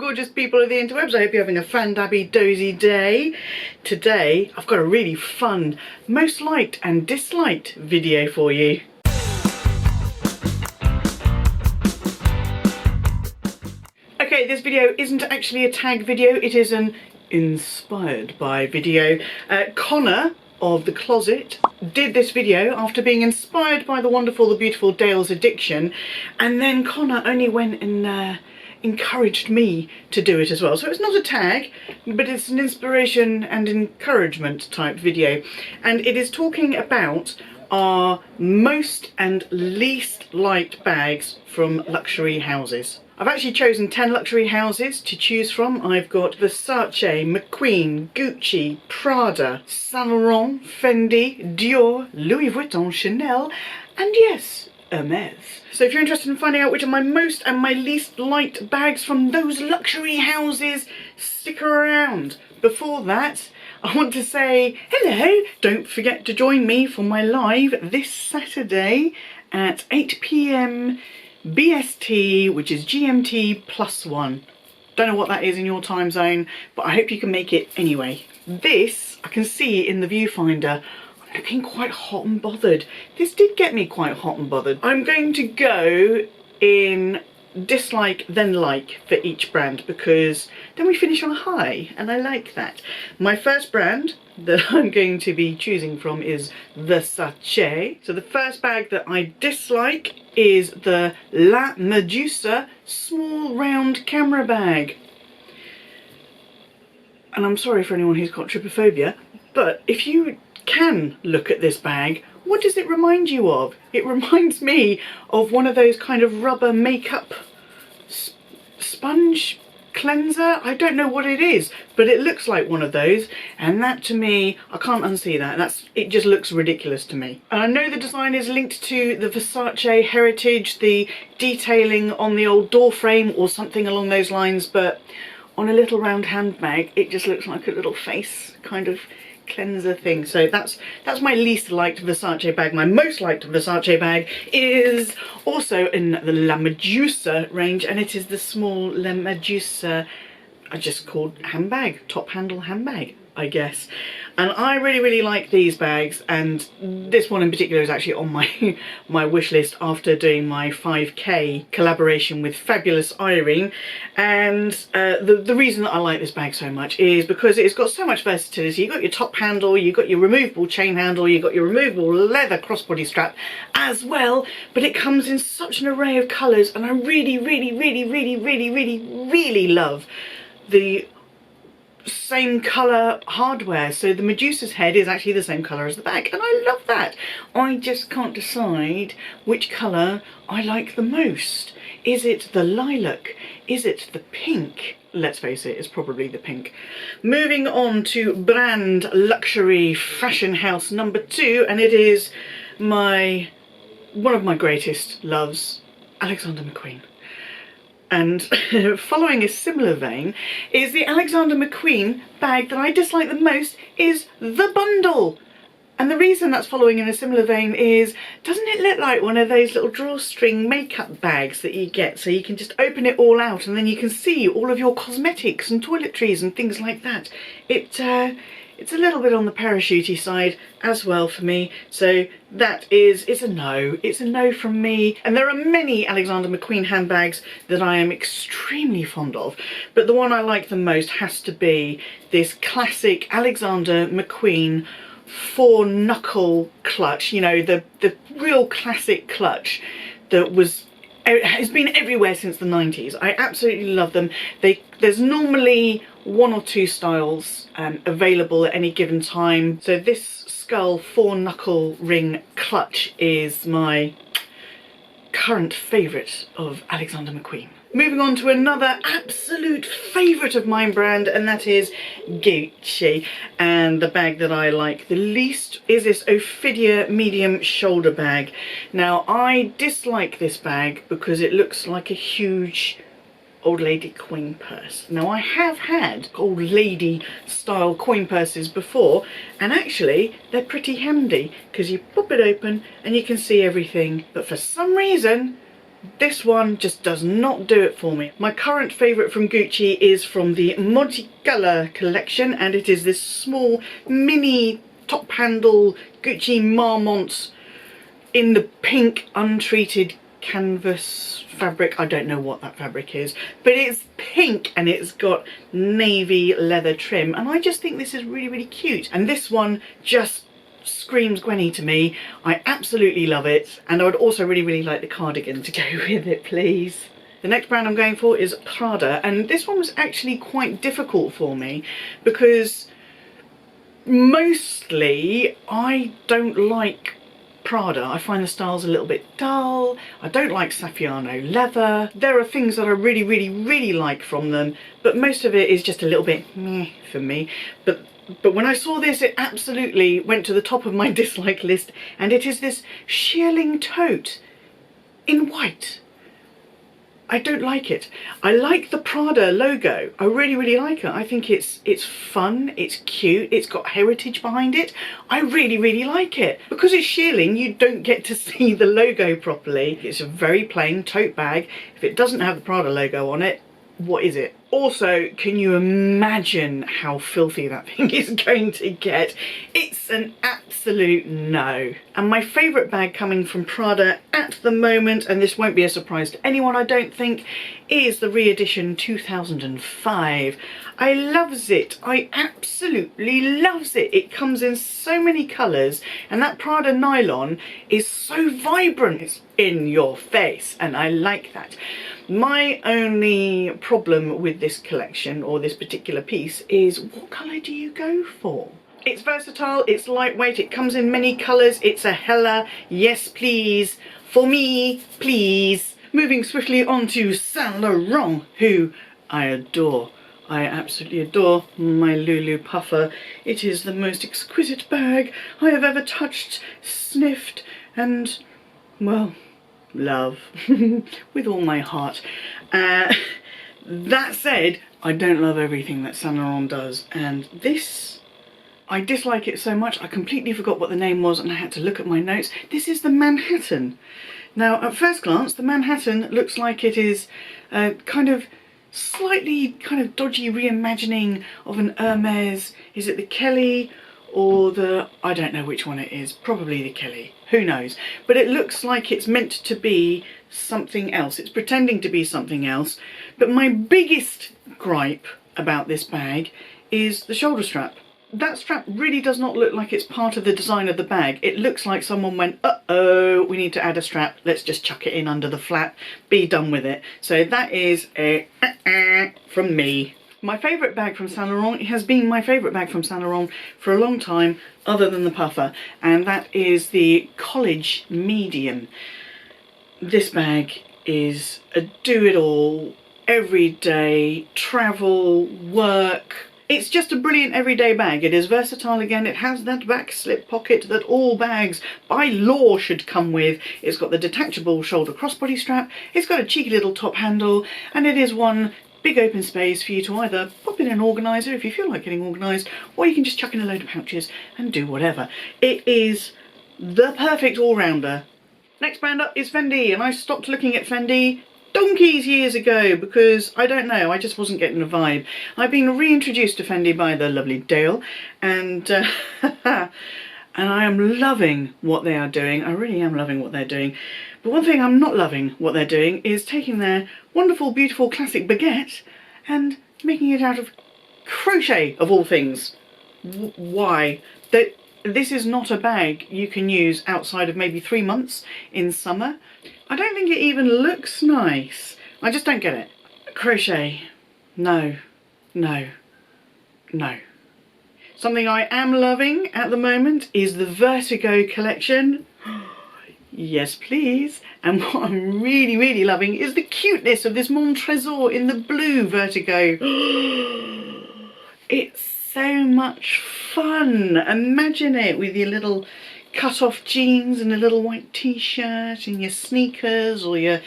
gorgeous people of the interwebs. I hope you're having a Fandabbydozy day. Today, I've got a really fun, most liked and disliked video for you. Okay, this video isn't actually a tag video, it is an inspired by video. Connor of The Closet did this video after being inspired by the wonderful, the beautiful Dale's Addiction, and then Connor only went and encouraged me to do it as well. So it's not a tag, but it's an inspiration and encouragement type video, and it is talking about our most and least liked bags from luxury houses. I've actually chosen 10 luxury houses to choose from. I've got Versace, McQUEEN, Gucci, Prada, Saint Laurent, Fendi, Dior, Louis Vuitton, Chanel, and yes, Hermes. So if you're interested in finding out which are my most and my least liked bags from those luxury houses, stick around. Before that, I want to say hello. Don't forget to join me for my live this Saturday at 8 PM BST, which is GMT +1. Don't know what that is in your time zone, but I hope you can make it anyway. This, I can see in the viewfinder, I'm looking quite hot and bothered. This did get me quite hot and bothered. I'm going to go in dislike then like for each brand, because then we finish on a high, and I like that. My first brand that I'm going to be choosing from is Versace. So the first bag that I dislike is the La Medusa small round camera bag. And I'm sorry for anyone who's got trypophobia, but if you can look at this bag, what does it remind you of? It reminds me of one of those kind of rubber makeup sponge cleanser. I don't know what it is, but it looks like one of those, and that to me, I can't unsee that. It just looks ridiculous to me. And I know the design is linked to the Versace heritage, the detailing on the old door frame or something along those lines, but on a little round handbag, it just looks like a little face kind of cleanser thing. So that's my least liked Versace bag. My most liked Versace bag is also in the La Medusa range, and it is the small La Medusa, I just called handbag, top handle handbag, I guess. And I really like these bags, and this one in particular is actually on my wish list after doing my 5K collaboration with fabulous Irene. And the reason that I like this bag so much is because it's got so much versatility. You've got your top handle, you've got your removable chain handle, you've got your removable leather crossbody strap as well, but it comes in such an array of colours, and I really love the same colour hardware. So the Medusa's head is actually the same colour as the bag, and I love that. I just can't decide which colour I like the most. Is it the lilac? Is it the pink? Let's face it, it's probably the pink. Moving on to brand luxury fashion house number 2, and it is one of my greatest loves, Alexander McQueen. And following a similar vein is the Alexander McQueen bag that I dislike the most is the bundle. And the reason that's following in a similar vein is, doesn't it look like one of those little drawstring makeup bags that you get, so you can just open it all out and then you can see all of your cosmetics and toiletries and things like that. It's a little bit on the parachutey side as well for me, so it's a no. It's a no from me. And there are many Alexander McQueen handbags that I am extremely fond of, but the one I like the most has to be this classic Alexander McQueen 4-knuckle clutch. You know, the real classic clutch that has been everywhere since the 90s. I absolutely love them. There's normally 1 or 2 styles available at any given time. So this skull 4-knuckle ring clutch is my current favourite of Alexander McQueen. Moving on to another absolute favourite of mine brand, and that is Gucci. And the bag that I like the least is this Ophidia medium shoulder bag. Now, I dislike this bag because it looks like a huge old lady coin purse. Now, I have had old lady style coin purses before, and actually they're pretty handy because you pop it open and you can see everything. But for some reason, This one just does not do it for me. My current favourite from Gucci is from the multicolour collection, and it is this small mini top handle Gucci Marmont in the pink untreated canvas fabric. I don't know what that fabric is, but it's pink and it's got navy leather trim, and I just think this is really, really cute. And this one just screams Gwenny to me. I absolutely love it, and I would also really, really like the cardigan to go with it, please. The next brand I'm going for is Prada, and this one was actually quite difficult for me because mostly I don't like Prada. I find the styles a little bit dull. I don't like Saffiano leather. There are things that I really, really, really like from them, but most of it is just a little bit meh for me. But when I saw this, it absolutely went to the top of my dislike list, and it is this shearling tote in white. I don't like it. I like the Prada logo. I really, really like it. I think it's fun, it's cute, it's got heritage behind it. I really, really like it. Because it's shearling, you don't get to see the logo properly. It's a very plain tote bag. If it doesn't have the Prada logo on it, what is it? Also, can you imagine how filthy that thing is going to get? It's an absolute no. And my favourite bag coming from Prada at the moment, and this won't be a surprise to anyone I don't think, is the re-edition 2005. I loves it. I absolutely loves it. It comes in so many colours, and that Prada nylon is so vibrant. It's in your face, and I like that. My only problem with this collection, or this particular piece, is what colour do you go for? It's versatile, it's lightweight, it comes in many colours, it's a hella yes please, for me, please. Moving swiftly on to Saint Laurent, who I adore. I absolutely adore my Lulu puffer. It is the most exquisite bag I have ever touched, sniffed, and, well, love with all my heart. That said, I don't love everything that Saint Laurent does, and this, I dislike it so much I completely forgot what the name was and I had to look at my notes. This is the Manhattan. Now at first glance the Manhattan looks like it is kind of slightly kind of dodgy reimagining of an Hermes. Is it the Kelly or the, I don't know which one it is, probably the Kelly, who knows, but it looks like it's meant to be something else. It's pretending to be something else. But my biggest gripe about this bag is the shoulder strap. That strap really does not look like it's part of the design of the bag. It looks like someone went, uh-oh, we need to add a strap, let's just chuck it in under the flap, be done with it. So that is a from me. My favourite bag from Saint Laurent, it has been my favourite bag from Saint Laurent for a long time, other than the puffer, and that is the College Medium. This bag is a do-it-all, everyday, travel, work. It's just a brilliant everyday bag. It is versatile again. It has that back slip pocket that all bags by law should come with. It's got the detachable shoulder crossbody strap. It's got a cheeky little top handle, and it is one big open space for you to either pop in an organiser if you feel like getting organised, or you can just chuck in a load of pouches and do whatever. It is the perfect all-rounder. Next brand up is Fendi, and I stopped looking at Fendi donkeys years ago because, I don't know, I just wasn't getting the vibe. I've been reintroduced to Fendi by the lovely Dale, and and I am loving what they are doing. I really am loving what they're doing. But one thing I'm not loving what they're doing is taking their wonderful, beautiful classic baguette and making it out of crochet, of all things. Why? This is not a bag you can use outside of maybe 3 months in summer. I don't think it even looks nice. I just don't get it. Crochet. No. No. No. Something I am loving at the moment is the Vertigo collection. Yes, please. And what I'm really, really loving is the cuteness of this Mon Trésor in the blue Vertigo. It's so much fun. Imagine it with your little cut-off jeans and a little white t-shirt and your sneakers or your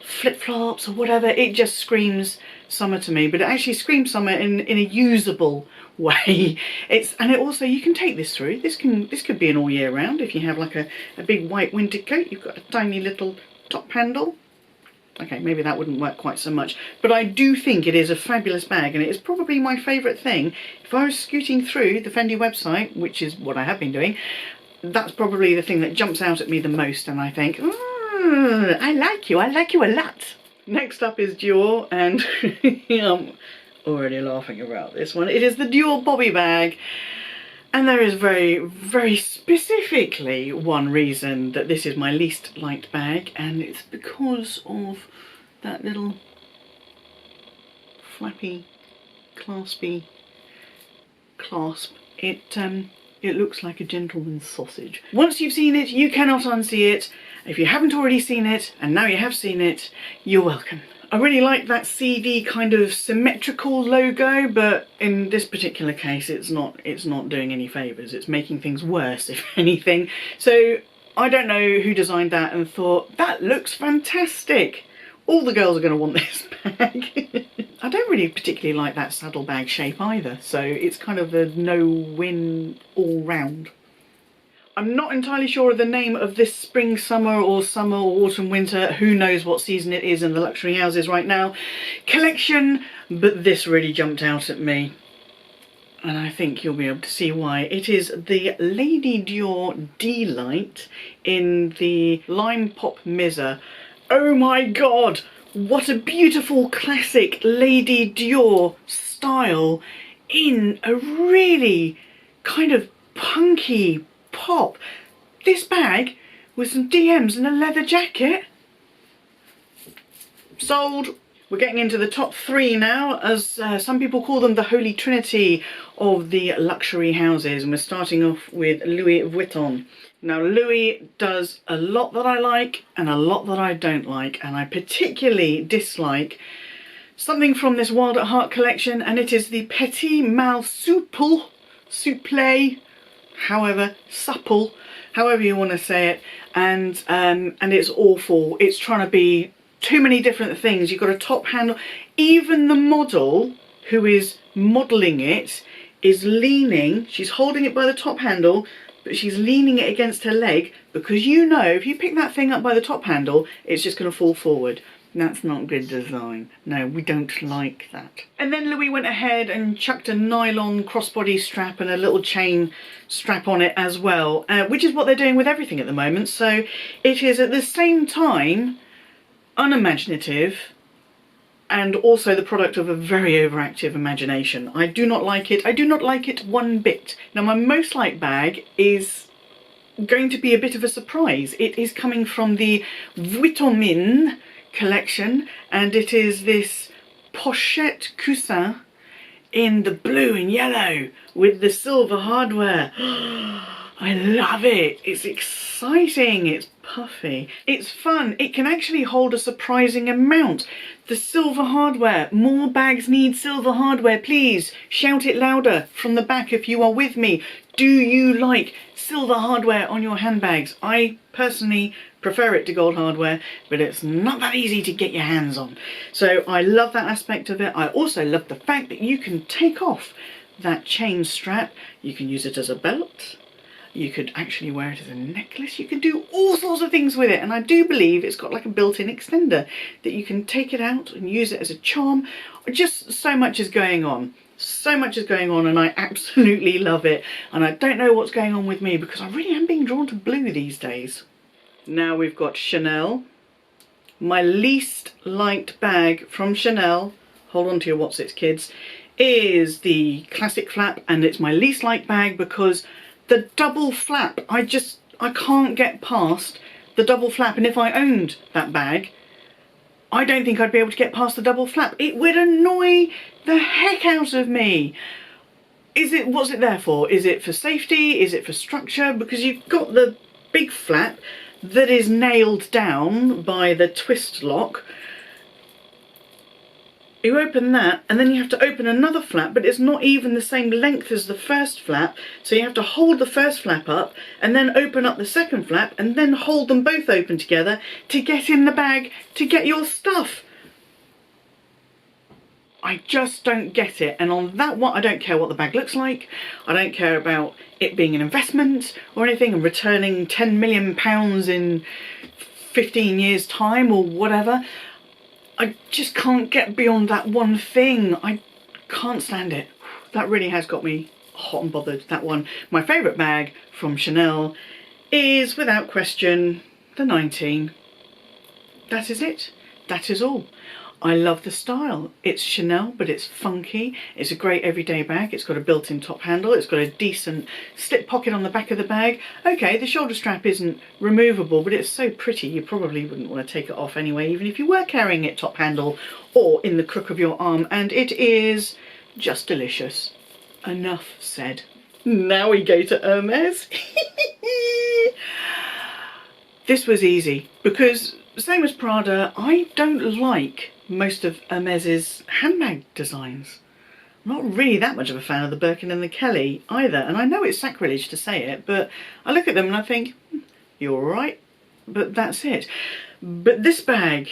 flip-flops or whatever. It just screams summer to me, but it actually screams summer in a usable way. And it also, you can take this through. This could be an all year round if you have like a big white winter coat. You've got a tiny little top handle. Okay, maybe that wouldn't work quite so much, but I do think it is a fabulous bag, and it is probably my favourite thing. If I was scooting through the Fendi website, which is what I have been doing, that's probably the thing that jumps out at me the most, and I think, I like you a lot. Next up is Dior, and I'm already laughing about this one. It is the Dior Bobby bag. And there is very, very specifically one reason that this is my least liked bag, and it's because of that little flappy, claspy clasp. It looks like a gentleman's sausage. Once you've seen it, you cannot unsee it. If you haven't already seen it, and now you have seen it, you're welcome. I really like that CD kind of symmetrical logo, but in this particular case it's not doing any favours. It's making things worse, if anything. So I don't know who designed that and thought, that looks fantastic. All the girls are going to want this bag. I don't really particularly like that saddlebag shape either, so it's kind of a no-win all round. I'm not entirely sure of the name of this spring, summer or autumn, winter, who knows what season it is in the luxury houses right now, collection, but this really jumped out at me. And I think you'll be able to see why. It is the Lady Dior D-Light in the Lime Pop Mizzer. Oh my god, what a beautiful classic Lady Dior style in a really kind of punky pop. This bag with some DMs and a leather jacket. Sold. We're getting into the top three now, as some people call them the Holy Trinity of the luxury houses, and we're starting off with Louis Vuitton. Now Louis does a lot that I like and a lot that I don't like, and I particularly dislike something from this Wild at Heart collection, and it is the Petit Mal Souple, supple, however you want to say it, and it's awful. It's trying to be too many different things. You've got a top handle. Even the model who is modelling it is leaning, she's holding it by the top handle, but she's leaning it against her leg, because you know if you pick that thing up by the top handle, it's just going to fall forward. That's not good design. No, we don't like that. And then Louis went ahead and chucked a nylon crossbody strap and a little chain strap on it as well, which is what they're doing with everything at the moment. So it is at the same time unimaginative and also the product of a very overactive imagination. I do not like it. I do not like it one bit. Now my most liked bag is going to be a bit of a surprise. It is coming from the Vuitton collection, and it is this pochette coussin in the blue and yellow with the silver hardware. I love it. It's exciting. It's puffy. It's fun. It can actually hold a surprising amount. The silver hardware. More bags need silver hardware, please. Shout it louder from the back if you are with me. Do you like silver hardware on your handbags? I personally prefer it to gold hardware, but it's not that easy to get your hands on. So I love that aspect of it. I also love the fact that you can take off that chain strap. You can use it as a belt. You could actually wear it as a necklace. You can do all sorts of things with it. And I do believe it's got like a built-in extender that you can take it out and use it as a charm. Just so much is going on. So much is going on, and I absolutely love it. And I don't know what's going on with me, because I really am being drawn to blue these days. Now we've got Chanel. My least liked bag from Chanel, hold on to your wotsits kids, is the classic flap, and it's my least liked bag because the double flap, I can't get past the double flap. And if I owned that bag, I don't think I'd be able to get past the double flap. It would annoy the heck out of me. What's it there for? Is it for safety? Is it for structure? Because you've got the big flap that is nailed down by the twist lock. You open that, and then you have to open another flap, but it's not even the same length as the first flap, so you have to hold the first flap up and then open up the second flap and then hold them both open together to get in the bag to get your stuff. I just don't get it. And on that one, I don't care what the bag looks like. I don't care about it being an investment or anything and returning £10 million in 15 years time or whatever. I just can't get beyond that one thing. I can't stand it. That really has got me hot and bothered, that one. My favourite bag from Chanel is, without question, the 19. That is it. That is all. I love the style. It's Chanel, but it's funky. It's a great everyday bag. It's got a built-in top handle. It's got a decent slip pocket on the back of the bag. Okay, the shoulder strap isn't removable, but it's so pretty you probably wouldn't want to take it off anyway, even if you were carrying it top handle or in the crook of your arm. And it is just delicious. Enough said. Now we go to Hermes. This was easy because, same as Prada, I don't like most of Hermes's handbag designs. I'm not really that much of a fan of the Birkin and the Kelly either, and I know it's sacrilege to say it, but I look at them and I think, you're alright, but that's it. But this bag,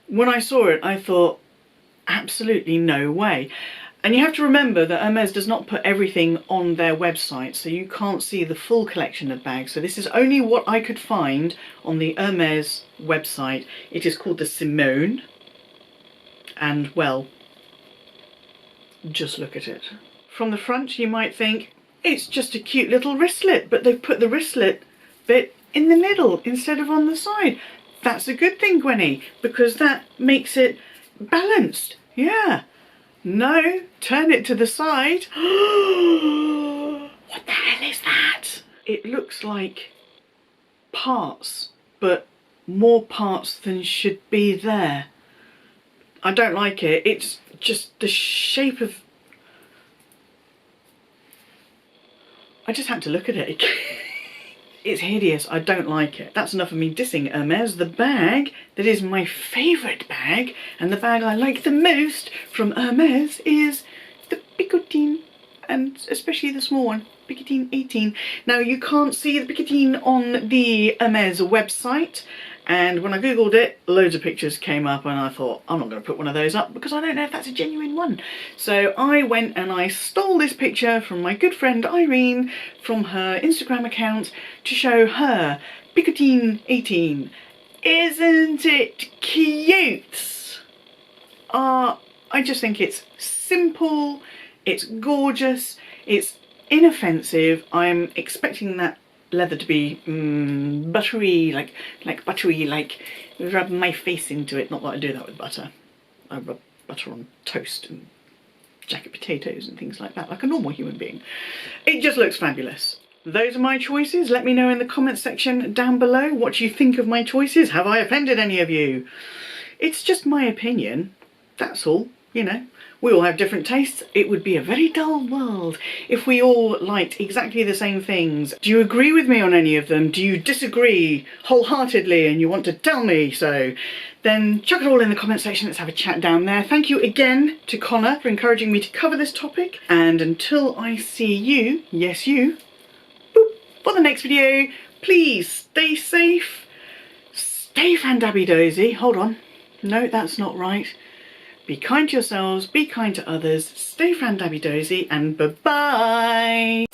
when I saw it, I thought, absolutely no way. And you have to remember that Hermes does not put everything on their website, so you can't see the full collection of bags. So this is only what I could find on the Hermes website. It is called the Simone. And, well, just look at it. From the front, you might think, it's just a cute little wristlet, but they've put the wristlet bit in the middle instead of on the side. That's a good thing, Gwenny, because that makes it balanced. Yeah. No, turn it to the side. What the hell is that? It looks like parts, but more parts than should be there. I don't like it. It's just the shape of... I just had to look at it. It's hideous. I don't like it. That's enough of me dissing Hermes. The bag that is my favourite bag, and the bag I like the most from Hermes, is the Picotin, and especially the small one, Picotin 18. Now, you can't see the Picotin on the Hermes website, and when I googled it, loads of pictures came up, and I thought, I'm not going to put one of those up because I don't know if that's a genuine one. So I went and I stole this picture from my good friend Irene from her Instagram account to show her Picotin 18. Isn't it cute? I just think it's simple, it's gorgeous, it's inoffensive. I'm expecting that leather to be buttery, like buttery, like rub my face into it. Not that I do that with butter. I rub butter on toast and jacket potatoes and things like that, like a normal human being. It just looks fabulous. Those are my choices. Let me know in the comments section down below what you think of my choices. Have I offended any of you? It's just my opinion, that's all, you know. We all have different tastes. It would be a very dull world if we all liked exactly the same things. Do you agree with me on any of them? Do you disagree wholeheartedly and you want to tell me so? Then chuck it all in the comment section. Let's have a chat down there. Thank you again to Connor for encouraging me to cover this topic. And until I see you, yes you, boop, for the next video, please stay safe, stay Fandabbydozy. Hold on. No, that's not right. Be kind to yourselves, be kind to others, stay Fandabbydozy, and bye-bye!